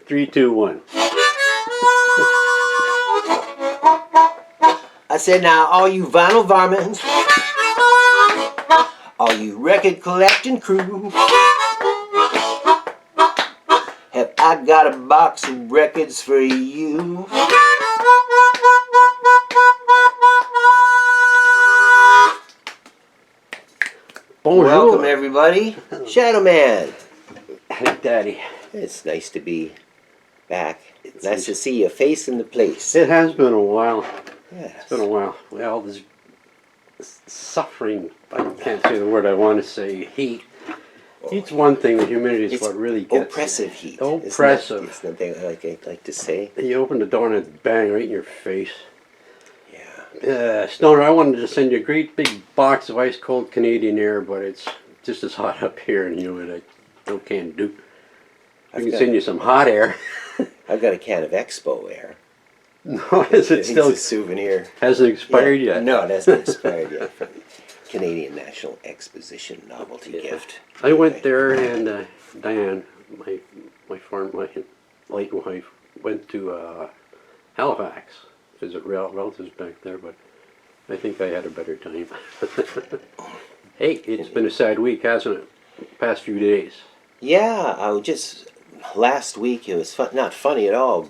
3, 2, 1. I said, now, all you vinyl varmints, all you record collecting crew, have I got a box of records for you? Bonjour. Welcome, everybody. Shadow Man. Hey, Daddy. It's nice to be back. It's nice to see your face in the place. It has been a while. Yes. It's been a while. Well, this suffering, I can't say the word I want to say, heat. Heat's one thing, the humidity is what really gets oppressive heat. Oppressive. It's the thing I like to say. You open the door and it's bang right in your face. Yeah. Stoner, I wanted to send you a great big box of ice cold Canadian air, but it's just as hot up here and humid. No can do. I can send you some hot air. I've got a can of Expo Air. No, is it still a souvenir? Hasn't expired yet? No, it hasn't expired yet. From the Canadian National Exposition novelty gift. I went there and Diane, my late wife, went to Halifax. Visit relatives back there, but I think I had a better time. Hey, it's been a sad week, hasn't it? Past few days. Yeah, last week it was not funny at all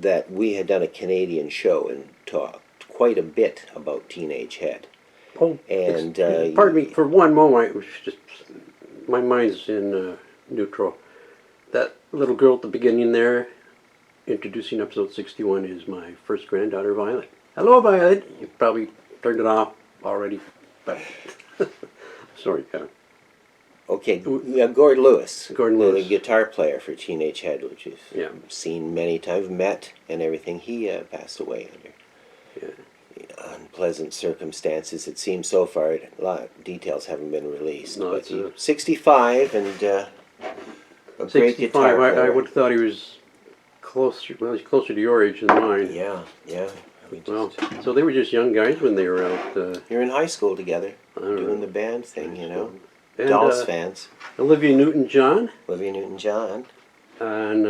that we had done a Canadian show and talked quite a bit about Teenage Head. Oh, and pardon me for one moment. It was just my mind's in neutral. That little girl at the beginning there, introducing episode 61, is my first granddaughter, Violet. Hello, Violet. You probably turned it off already, but sorry, Kevin. Okay, Gord Lewis. Gordon Lewis, the guitar player for Teenage Head, which you've yeah. seen many times, met and everything. He passed away under unpleasant circumstances. It seems so far. A lot of details haven't been released. No, but 65 and a great guitar player. I would have thought he was closer. Well, he's closer to your age than mine. Yeah. Well, so they were just young guys when they were out. You're in high school together, doing the band thing, And, Dolls fans. Olivia Newton-John. Olivia Newton-John. And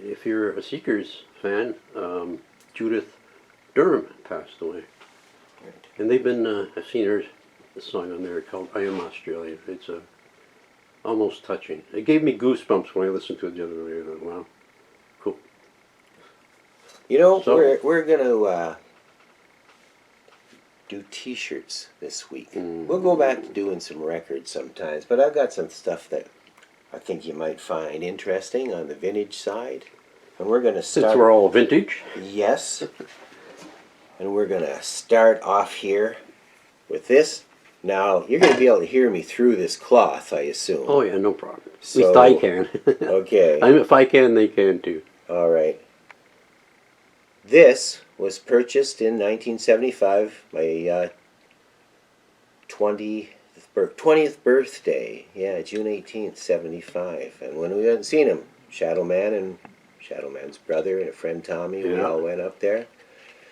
if you're a Seekers fan, Judith Durham passed away. Right. And they've been, I've seen her a song on there called I Am Australia. It's almost touching. It gave me goosebumps when I listened to it the other day. I thought, wow, cool. We're going to do T-shirts this week. We'll go back to doing some records sometimes, but I've got some stuff that I think you might find interesting on the vintage side. And we're going to start... Since we're all vintage? Yes. And we're going to start off here with this. Now, you're going to be able to hear me through this cloth, I assume. Oh, yeah, no problem. At least I can. Okay. If I can, they can too. All right. This was purchased in 1975, my 20th birthday. Yeah, June 18th, 75. And when we hadn't seen him, Shadow Man and Shadow Man's brother and a friend Tommy, we all went up there.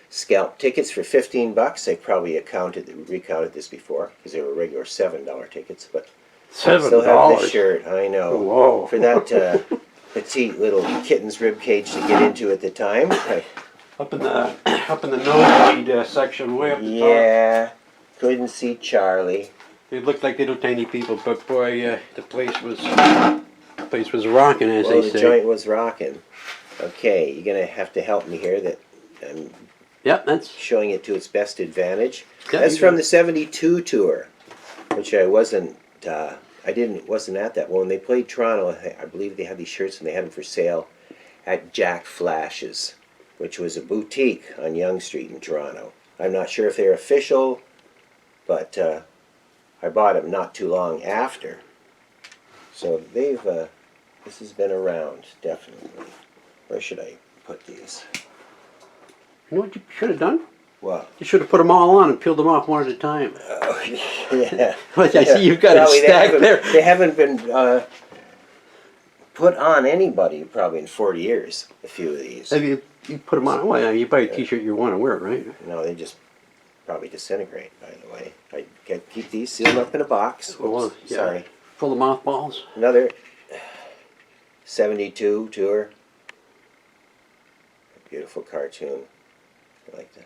Scalp tickets for $15. I probably recounted this before because they were regular $7 tickets, but $7. Still have this shirt. I know. Whoa. For that petite little kitten's rib cage to get into at the time. Up in the nosebleed section, way up the top. Yeah, couldn't see Charlie. They looked like little tiny people, but boy, the place was rocking, as they say. The joint was rocking. Okay, you're gonna have to help me here. That I'm that's showing it to its best advantage. Yeah, That's from the '72 tour, which I wasn't at that one. When they played Toronto, I believe they had these shirts and they had them for sale at Jack Flash's, which was a boutique on Yonge Street in Toronto. I'm not sure if they're official, but I bought them not too long after. So this has been around, definitely. Where should I put these? You know what you should have done? What? You should have put them all on and peeled them off one at a time. Yeah. But I see you've got a stack there. They haven't been put on anybody probably in 40 years, a few of these. Have you put them on? Well, you buy a T-shirt you want to wear, right? No, they just probably disintegrate, by the way. I keep these sealed up in a box. Well, yeah. Sorry. Full of mothballs? Another 72 tour. Beautiful cartoon. I like the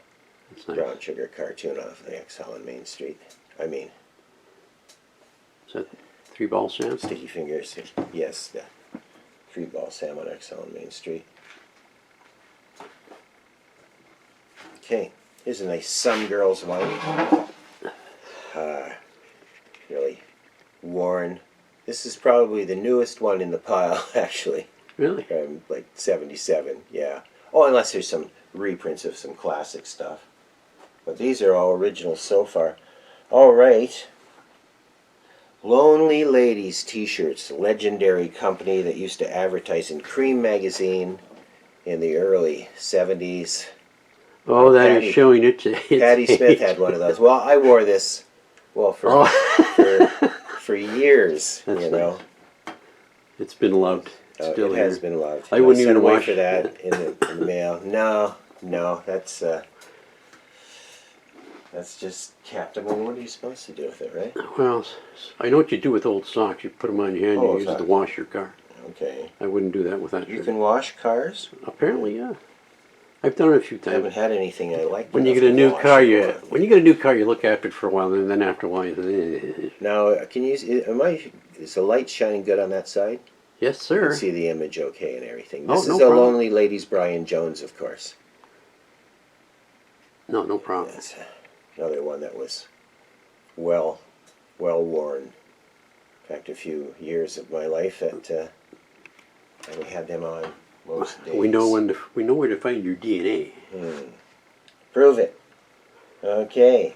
That's nice. brown sugar cartoon off the XL on Main Street. I mean, Is that 3-ball Sam? Sticky Fingers. Yes, the 3-ball Sam on XL on Main Street. Okay, here's a nice Some Girls wine. Really worn. This is probably the newest one in the pile, actually. Really? From like 77, yeah. Oh, unless there's some reprints of some classic stuff. But these are all originals so far. All right. Lonely Ladies T-shirts, legendary company that used to advertise in Cream magazine in the early 70s. Oh, that Patty- is showing its Patti Smith age. had one of those. Well, I wore this, well, for Oh. for years, That's you know. It's been loved. It's still It here. has been loved. I wouldn't sent even away wash for that in the mail. No, that's just kept. I mean, what are you supposed to do with it, right? Well, I know what you do with old socks. You put them on your hand and Oh, you use it to socks. wash your car. Okay. I wouldn't do that with that You shirt. can wash cars. Apparently, yeah. I've done it a few I haven't times. had anything I like. When you enough get a to new wash car, it. when you get a new car, you look after it for a while, and then after a while, you Now, can you? Is the light shining good on that side? yes, You sir. can see the image okay and everything. Oh, This no is a problem. Lonely Ladies Brian Jones, of course. No problem. That's another one that was well worn. In fact, a few years of my life that I had them on most days. We know where to find your DNA. Prove it. Okay.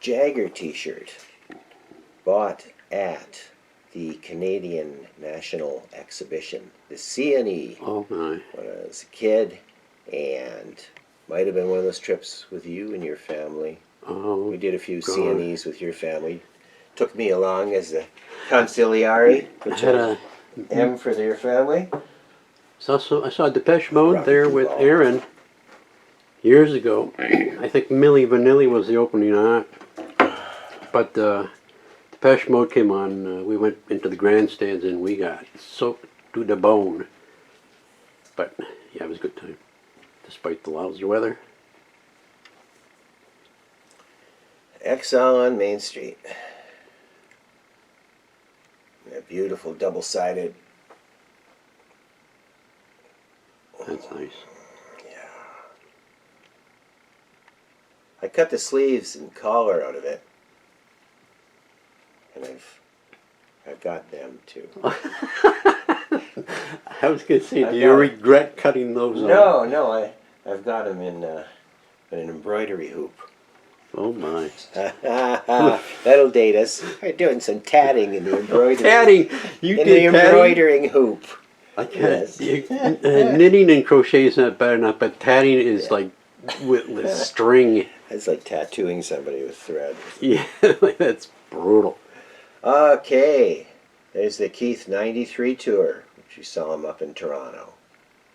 Jagger T-shirt. Bought at the Canadian National Exhibition, the CNE, Oh my! when I was a kid, and might have been one of those trips with you and your family. Oh, We did a few God. CNEs with your family. Took me along as a consigliere, I which had I a am for your family. I saw Depeche Mode Rocky there with Ball. Aaron years ago. I think Milli Vanilli was the opening act, but Depeche Mode came on. We went into the grandstands and we got soaked to the bone. But yeah, it was a good time, despite the lousy weather. XL on Main Street. A beautiful double-sided. That's nice. I cut the sleeves and collar out of it, and I've got them too. I was gonna say, I do you got it. regret cutting those off? No, I've got them in an embroidery hoop. Oh my! That'll date us. We're doing some tatting in the embroidery. Tatting. You in the did tatting. embroidering hoop. I can't. Yes. Knitting and crochet is not bad enough, but tatting is like with string. It's like tattooing somebody with thread. Yeah, that's brutal. Okay, there's the Keith '93 tour, which you saw him up in Toronto.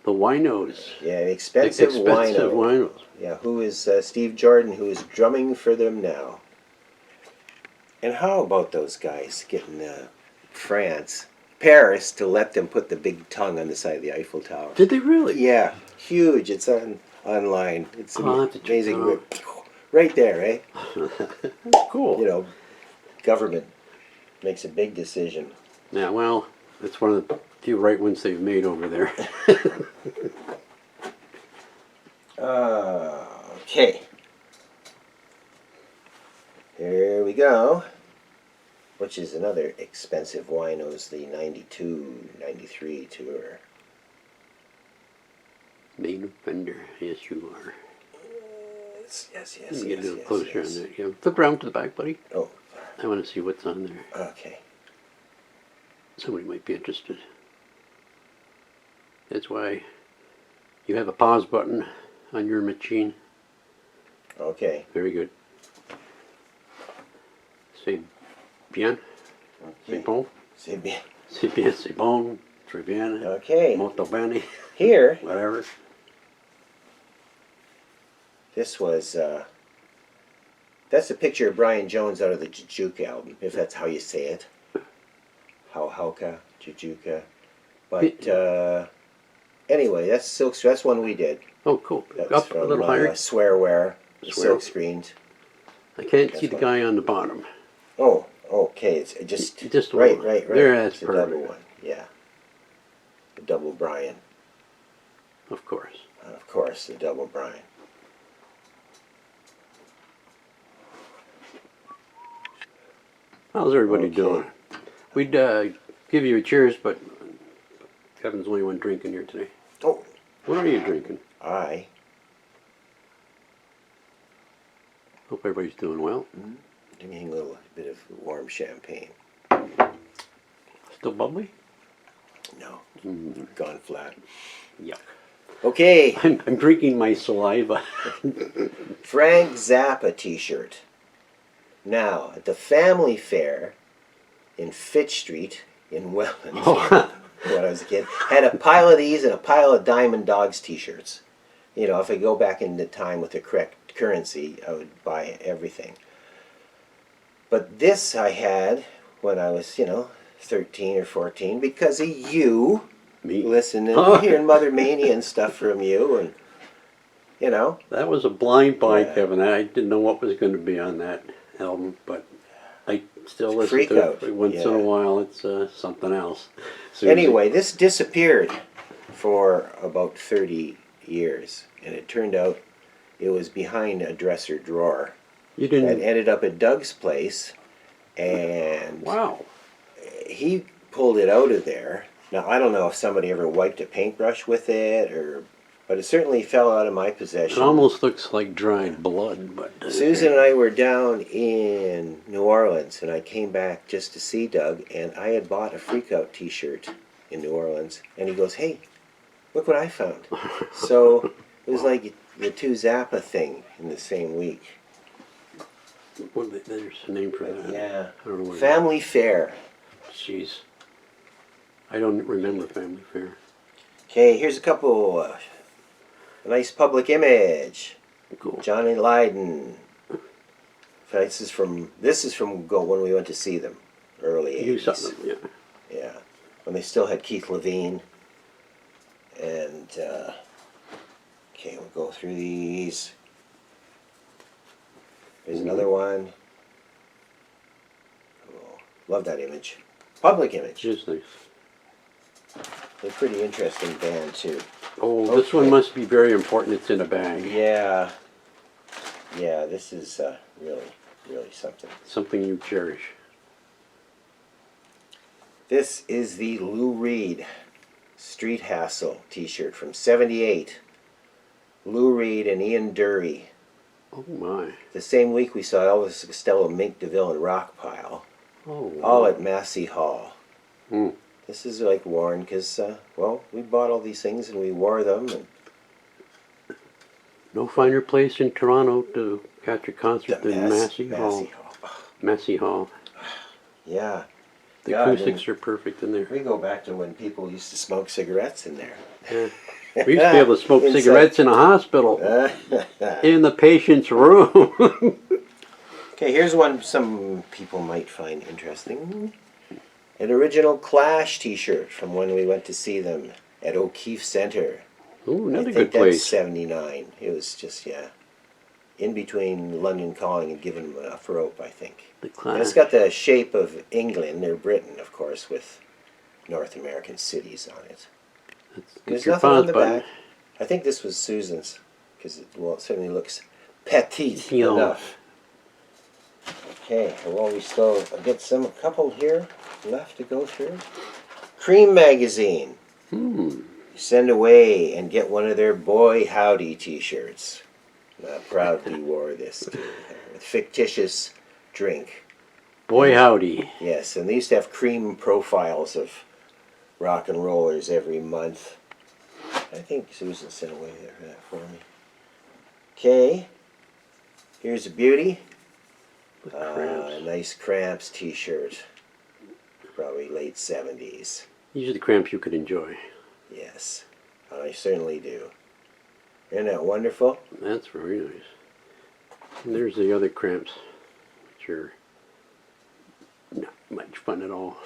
The winos. Yeah, expensive wino. winos. Yeah, who is Steve Jordan, who is drumming for them now. And how about those guys getting Paris, to let them put the big tongue on the side of the Eiffel Tower? Did they really? Yeah, huge. It's online. It's Oh, I'll have to check amazing. that Right there, eh? Cool. You know, government makes a big decision. Yeah, well, it's one of the few right ones they've made over there. Okay. Here we go. Which is another expensive winos, the 92, 93 tour. Main offender. Yes, you are. Yes. Let me get a little closer on that. Yeah, flip around to the back, buddy. Oh, I want to see what's on there. okay. Somebody might be interested. That's why you have a pause button on your machine. Okay. Very good. C'est bien. C'est bon. C'est bien. C'est bien, c'est bon. Très bien. Okay. Molto bene. Here, Whatever. this was, that's a picture of Brian Jones out of the Jujuka album, if that's how you say it. Hauhauka, Jujuka. But anyway, that's silk. That's one we did. Oh, cool. That's Up a from little higher. Swearware, Swear. silk screened. I can't That's see the fine. guy on the bottom. Oh, okay. It's just one. right. There, that's It's a perfect. double one. Yeah, the double Brian. Of course. Of course, the double Brian. How's everybody Okay. doing? We'd give you a cheers, but Kevin's the only one drinking here today. Oh, What are you drinking? I Hope everybody's doing well. drinking a little bit of warm champagne. Still bubbly? No, gone flat. Yuck. Okay, I'm drinking my saliva. Frank Zappa T-shirt. Now at the family fair in Fitch Street in Welland, Oh, when I was a kid, had a pile of these and a pile of Diamond Dogs T-shirts. You know, if I go back into time with the correct currency, I would buy everything. But this I had when I was, 13 or 14 because of you me. listening, Oh. hearing Mother Mania and stuff from you, and That was a blind buy, Yeah. Kevin. I didn't know what was going to be on that album, but I still listen Freak to out, it once in yeah. a while. It's something else. Susie. Anyway, this disappeared for about 30 years, and it turned out it was behind a dresser drawer. You It didn't. ended up at Doug's place, and Wow. he pulled it out of there. Now, I don't know if somebody ever wiped a paintbrush with it, but it certainly fell out of my It possession. almost looks like dried blood, but Susan and I were down in New Orleans, and I came back just to see Doug, and I had bought a Freak Out t-shirt in New Orleans, and he goes, "Hey, look what I found." So it was like the two Zappa thing in the same week. There's a name for that. Yeah. I don't know what Family Fair. Jeez. I don't remember Family Fair. Okay, here's a couple, a nice public image. Cool. Johnny Lydon. This is from when we went to see them, early You 80s. saw them, yeah. Yeah, when they still had Keith Levine. And, okay, we'll go through these. There's another one. Oh, love that image. Public image. Just nice. They're a pretty interesting band, too. Oh, this Okay. one must be very important. It's in a bag. Yeah. Yeah, this is really, really something. Something you cherish. This is the Lou Reed Street Hassle t-shirt from '78. Lou Reed and Ian Dury. Oh my. The same week we saw Elvis Costello, Mink DeVille, and Rockpile, Oh. all at Massey Hall. Hmm. This is like worn because, we bought all these things and we wore them. And No finer place in Toronto to catch a concert than Massey Hall. Massey Hall. Yeah. The God, acoustics are perfect in there. We go back to when people used to smoke cigarettes in there. Yeah. We used to be able to smoke Inside. cigarettes in a hospital, in the patient's room. Okay, here's one some people might find interesting. An original Clash t-shirt from when we went to see them at O'Keefe Center. Ooh, I another think good that's place. '79. It was just, in between London Calling and Giving Them Enough Rope, I think. The And it's class. got the shape of England, or Britain, of course, with North American cities on it. It's There's your nothing on pause the button. back. I think this was Susan's, because it certainly looks petite Yeah. enough. Okay, well, we still get a couple here left to go through. Cream Magazine. Hmm. Send away and get one of their Boy Howdy t-shirts. And I proudly wore this too, with fictitious drink. Boy howdy. Yes, and they used to have cream profiles of rock and rollers every month. I think Susan sent away that for me. Okay, here's a beauty. With A cramps. nice Cramps t-shirt. Probably late '70s. These are the cramps you could enjoy. Yes, I certainly do. Isn't that wonderful? That's very nice. And there's the other cramps, which are not much fun at all.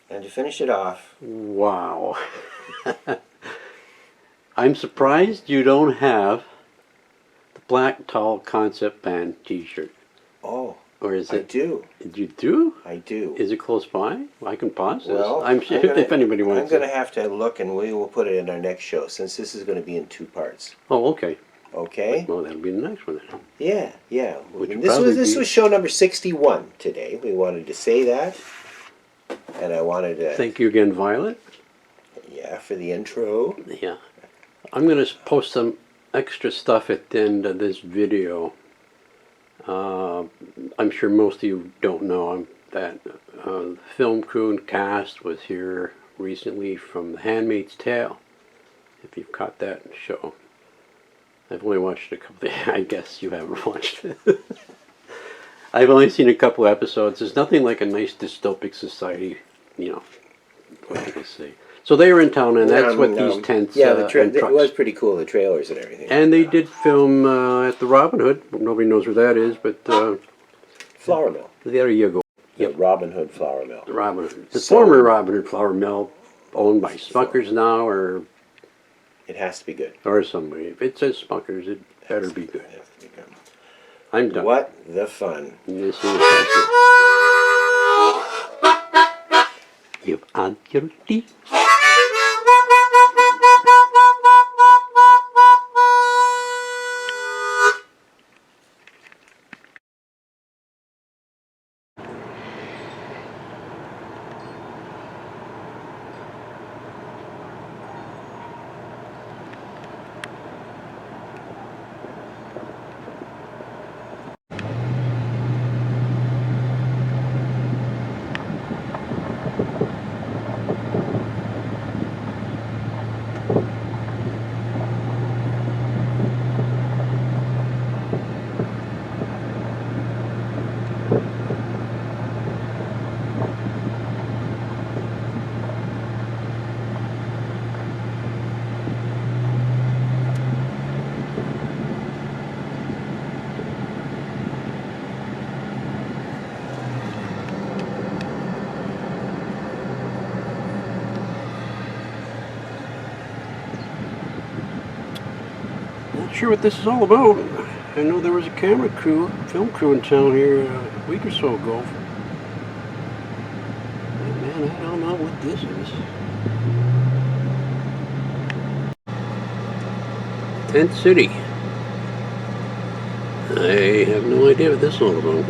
And to finish it off, Wow. I'm surprised you don't have the Black Tall Concept Band t-shirt. oh, Or is I it? do. You do? I do. Is it close by? I can pause this. Well, I'm sure gonna- if anybody I'm wants going to it. have to look, and we will put it in our next show, since this is going to be in 2 parts. Oh, okay. Okay? Well, that'll be the next one then. Yeah, yeah. Which And would probably this be- was show number 61 today. We wanted to say that, and I wanted to, Thank you again, Violet. yeah, for the intro. Yeah. I'm going to post some extra stuff at the end of this video. I'm sure most of you don't know that the film crew and cast was here recently from The Handmaid's Tale. If you've caught that show. I've only watched a couple. I guess you haven't watched it. I've only seen a couple episodes. There's nothing like a nice dystopic society, you know. What can I say? So they were in town, and that's what these tents Yeah, and it trucks. was pretty cool, the trailers and everything. And they did film at the Robin Hood. Nobody knows where that is, but Flour Mill. there you go. The Robin Hood Flour Mill. The Robin Hood. The So- former Robin Hood flour mill, owned by Smuckers now, It has to be good. or somebody. If it says Smuckers, it better be good. It has to be good. I'm done. What the fun. This is You've had your tea. Not sure what this is all about. I know there was a camera crew, film crew in town here a week or so ago. But man, I don't know what this is. Tent City. I have no idea what this is all about.